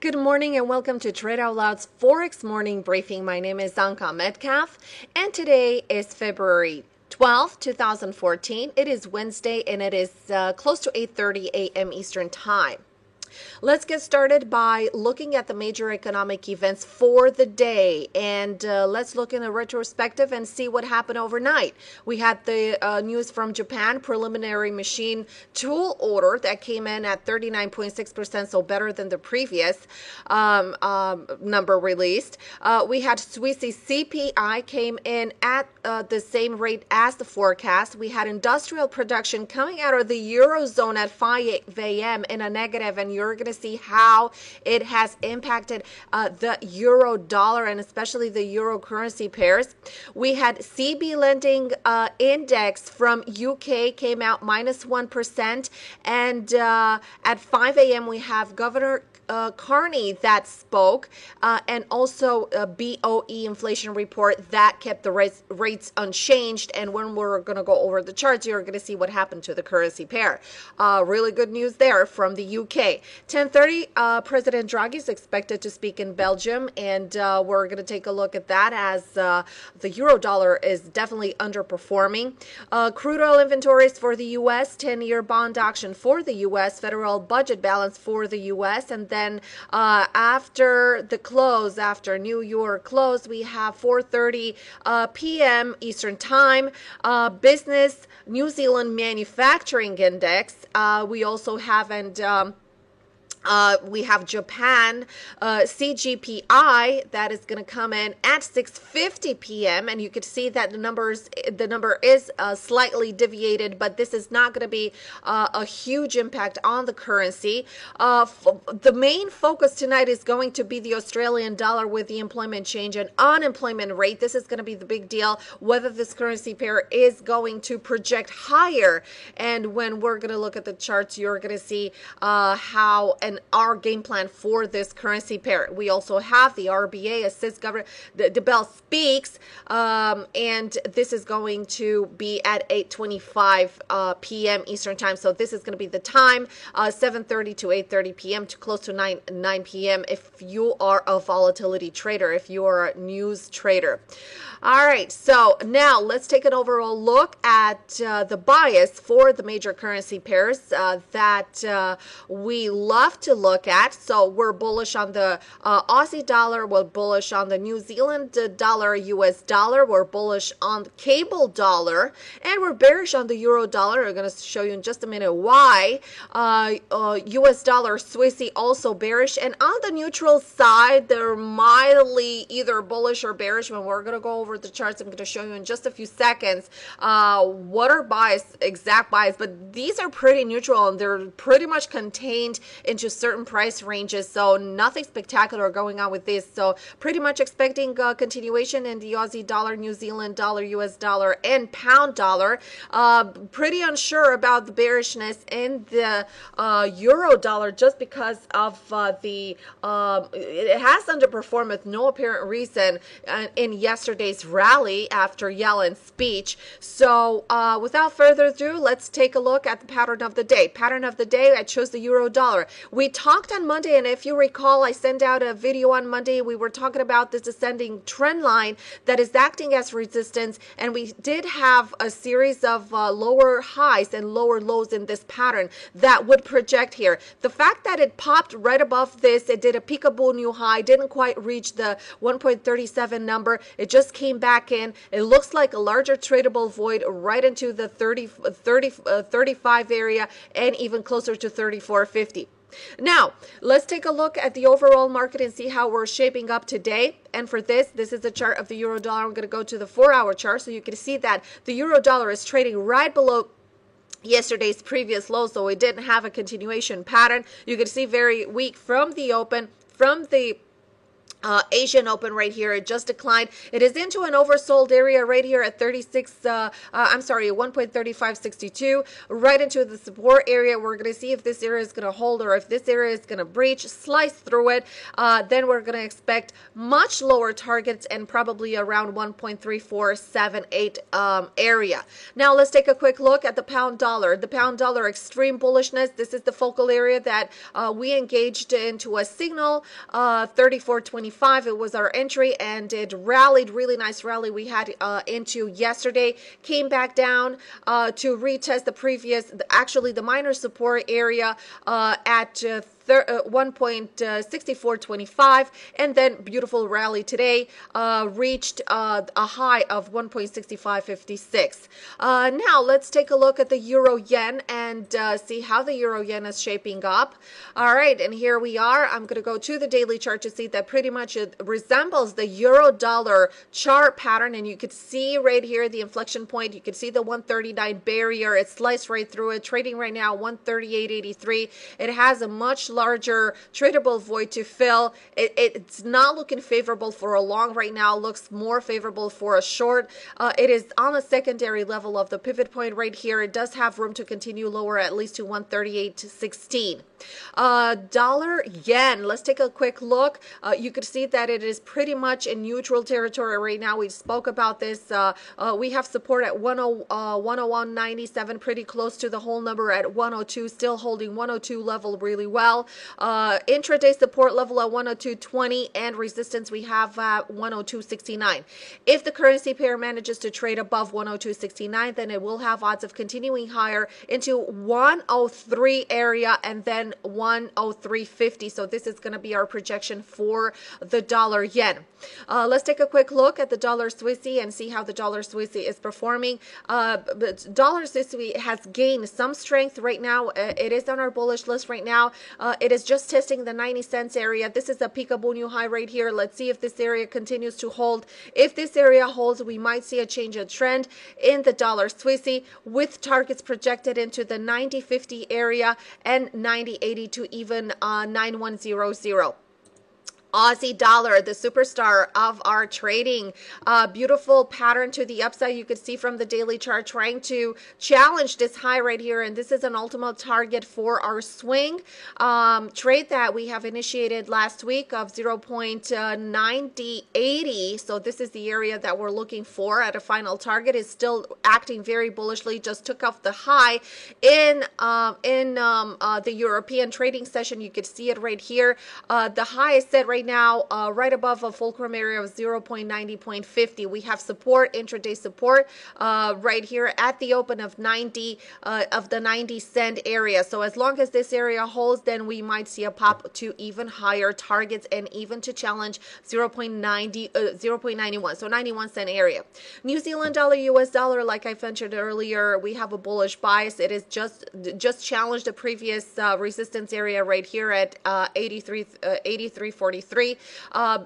Good morning and welcome to Trade Out Loud's Forex Morning Briefing. My name is Anka Metcalf and today is February 12th, 2014. It is Wednesday and it is close to 8:30 a.m. Eastern Time. Let's get started by looking at the major economic events for the day, and let's look in a retrospective and see what happened overnight. We had the news from Japan, preliminary machine tool order that came in at 39.6%, so better than the previous number released. We had Swiss CPI came in at the same rate as the forecast. We had industrial production coming out of the Eurozone at 5 a.m. in a negative, and you're going to see how it has impacted the euro dollar and especially the euro currency pairs. We had CB lending index from UK came out minus 1%, and at 5 a.m. we have Governor Carney that spoke, and also BOE inflation report that kept the rates unchanged. And when we're going to go over the charts, you're going to see what happened to the currency pair. Really good news there from the UK. 10:30, President Draghi is expected to speak in Belgium, and we're going to take a look at that as the euro dollar is definitely underperforming. Crude oil inventories for the U.S., 10-year bond auction for the U.S., federal budget balance for the U.S., and then after the close, after New York close, we have 4:30 p.m. Eastern Time, business New Zealand manufacturing index. We also have we have Japan CGPI that is going to come in at 6:50 p.m. and you could see that the number is slightly deviated, but this is not going to be a huge impact on the currency. The main focus tonight is going to be the Australian dollar with the employment change and unemployment rate. This is going to be the big deal, whether this currency pair is going to project higher. And when we're going to look at the charts, you're going to see how and our game plan for this currency pair. We also have the RBA assist governor. The bell speaks, and this is going to be at 8:25 p.m. Eastern Time. So this is going to be the time, 7:30 to 8:30 p.m. to close to 9 p.m. if you are a volatility trader, if you are a news trader. All right, so now let's take an overall look at the bias for the major currency pairs that we love to look at. So we're bullish on the Aussie dollar, we're bullish on the New Zealand dollar, US dollar, we're bullish on the cable dollar, and we're bearish on the euro dollar. I'm going to show you in just a minute why. US dollar, Swissy also bearish, and on the neutral side, they're mildly either bullish or bearish. When we're going to go over the charts, I'm going to show you in just a few seconds what are exact bias, but these are pretty neutral and they're pretty much contained into certain price ranges, so nothing spectacular going on with this. So pretty much expecting continuation in the Aussie dollar, New Zealand dollar, US dollar, and pound dollar. Pretty unsure about the bearishness in the euro dollar just because of it has underperformed with no apparent reason in yesterday's rally after Yellen's speech. So without further ado, let's take a look at the pattern of the day. Pattern of the day, I chose the euro dollar. We talked on Monday, and if you recall, I sent out a video on Monday. We were talking about this ascending trend line that is acting as resistance, and we did have a series of lower highs and lower lows in this pattern that would project here. The fact that it popped right above this, it did a peekaboo new high, didn't quite reach the 1.37 number. It just came back in. It looks like a larger tradable void right into the 35 area and even closer to 34.50. Now, let's take a look at the overall market and see how we're shaping up today. And for this is the chart of the euro dollar. I'm going to go to the 4-hour chart so you can see that the euro dollar is trading right below yesterday's previous low, so it didn't have a continuation pattern. You can see very weak from the open, from the Asian open right here, it just declined. It is into an oversold area right here at 1.3562, right into the support area. We're going to see if this area is going to hold or if this area is going to breach, slice through it. Then we're going to expect much lower targets and probably around 1.3478 area. Now let's take a quick look at the pound dollar. The pound dollar extreme bullishness. This is the focal area that we engaged into a signal, 34.25. It was our entry, and it rallied, really nice rally we had into yesterday, came back down to retest the previous, actually the minor support area at 1.6425, and then beautiful rally today, reached a high of 1.6556. Now let's take a look at the euro yen and see how the euro yen is shaping up. All right, and here we are. I'm going to go to the daily chart to see that pretty much it resembles the euro dollar chart pattern, and you could see right here the inflection point. You could see the 139 barrier. It sliced right through it, trading right now 138.83. It has a much larger tradable void to fill. It's not looking favorable for a long right now. Looks more favorable for a short. It is on a secondary level of the pivot point right here. It does have room to continue lower, at least to 138.16. Dollar yen, let's take a quick look. You could see that it is pretty much in neutral territory right now. We spoke about this. We have support at 101.97, pretty close to the whole number at 102, still holding 102 level really well. Intraday support level at 102.20, and resistance we have at 102.69. If the currency pair manages to trade above 102.69, then it will have odds of continuing higher into 103 area and then 103.50. So this is going to be our projection for the dollar yen. Let's take a quick look at the dollar Swissy and see how the dollar Swissy is performing. But dollar Swissy has gained some strength right now. It is on our bullish list right now. It is just testing the 90 cents area. This is a peekaboo new high right here. Let's see if this area continues to hold. If this area holds, we might see a change of trend in the dollar Swissy, with targets projected into the 90.50 area and 90.80 to even 9100. Aussie dollar, the superstar of our trading. Beautiful pattern to the upside. You could see from the daily chart trying to challenge this high right here, and this is an ultimate target for our swing trade that we have initiated last week of 0.9080. So this is the area that we're looking for at a final target. Is still acting very bullishly. Just took off the high in the European trading session. You could see it right here. The high is set right now right above a fulcrum area of 0.90.50. We have support, intraday support, right here at the open of 90 of the 90 cent area. So as long as this area holds, then we might see a pop to even higher targets and even to challenge 0.91, so 91 cent area. New Zealand dollar, US dollar, like I mentioned earlier, we have a bullish bias. It is just challenged the previous resistance area right here at 83.43.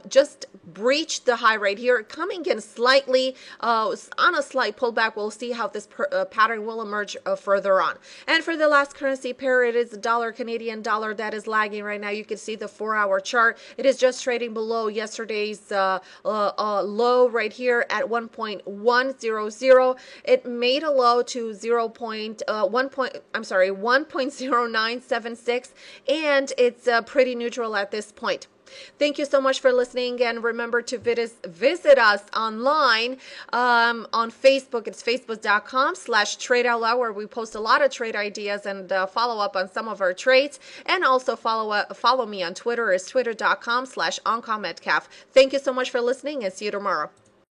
Just breached the high right here, coming in slightly on a slight pullback. We'll see how this pattern will emerge further on. And for the last currency pair, it is the dollar Canadian dollar that is lagging right now. You can see the 4-hour chart. It is just trading below yesterday's low right here at 1.100. It made a low to 1.0976, and it's pretty neutral at this point. Thank you so much for listening, and remember to visit us online on Facebook. It's facebook.com/tradeoutloud, where we post a lot of trade ideas and follow up on some of our trades. And also follow me on Twitter. It's twitter.com/OnComMetcalf. Thank you so much for listening, and see you tomorrow.